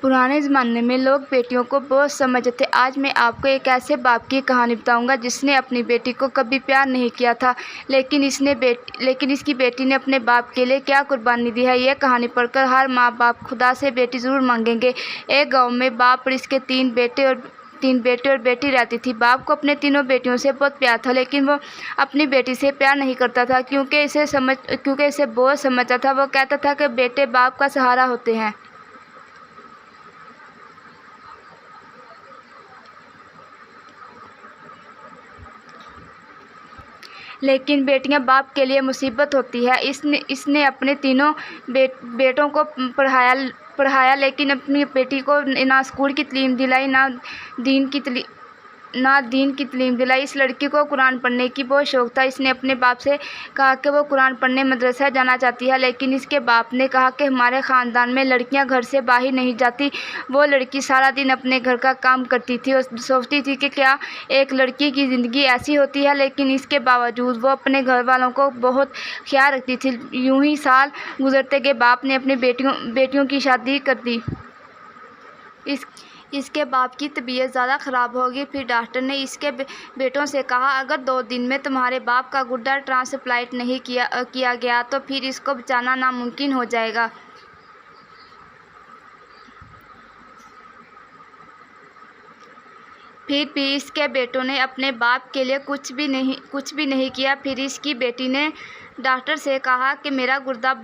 पुराने ज़माने में लोग बेटियों को बोझ समझते थे। आज मैं आपको एक ऐसे बाप की कहानी बताऊंगा जिसने अपनी बेटी को कभी प्यार नहीं किया था, लेकिन इसकी बेटी ने अपने बाप के लिए क्या कुर्बानी दी है। यह कहानी पढ़कर हर माँ बाप खुदा से बेटी ज़रूर मांगेंगे। एक गांव में बाप और इसके तीन बेटे और बेटी रहती थी। बाप को अपने तीनों बेटियों से बहुत प्यार था, लेकिन वो अपनी बेटी से प्यार नहीं करता था क्योंकि इसे बोझ समझता था। वो कहता था कि बेटे बाप का सहारा होते हैं। लेकिन बेटियां बाप के लिए मुसीबत होती है। इसने अपने तीनों बेटों को पढ़ाया, लेकिन अपनी बेटी को ना स्कूल की तालीम दिलाई, ना दीन की तालीम दिलाई। इस लड़की को कुरान पढ़ने की बहुत शौक था। इसने अपने बाप से कहा कि वो कुरान पढ़ने मदरसा जाना चाहती है, लेकिन इसके बाप ने कहा कि हमारे ख़ानदान में लड़कियां घर से बाहर नहीं जाती। वो लड़की सारा दिन अपने घर का काम करती थी और सोचती थी कि क्या एक लड़की की ज़िंदगी ऐसी होती है, लेकिन इसके बावजूद वो अपने घर वालों को बहुत ख्याल रखती थी। यूं ही साल गुजरते गए। बाप ने अपनी बेटियों की शादी कर दी। इसके बाप की तबीयत ज़्यादा ख़राब हो गई। फिर डॉक्टर ने इसके बेटों से कहा, अगर 2 दिन में तुम्हारे बाप का गुर्दा ट्रांसप्लांट नहीं किया गया तो फिर इसको बचाना नामुमकिन हो जाएगा। फिर भी इसके बेटों ने अपने बाप के लिए कुछ भी नहीं किया। फिर इसकी बेटी ने डॉक्टर से कहा कि मेरा गुर्दा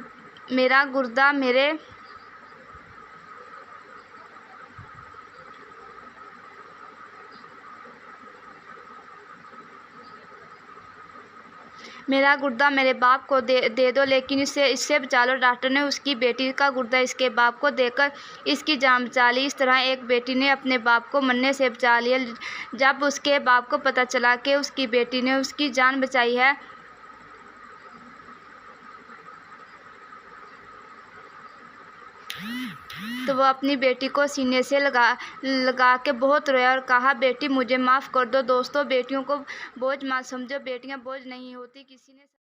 मेरे बाप को दे दो, लेकिन इससे बचा लो। डॉक्टर ने उसकी बेटी का गुर्दा इसके बाप को देकर इसकी जान बचा ली। इस तरह एक बेटी ने अपने बाप को मरने से बचा लिया। जब उसके बाप को पता चला कि उसकी बेटी ने उसकी जान बचाई है, तो वो अपनी बेटी को सीने से लगा के बहुत रोया और कहा, बेटी मुझे माफ़ कर दो। दोस्तों, बेटियों को बोझ मत समझो। बेटियां बोझ नहीं होती। किसी ने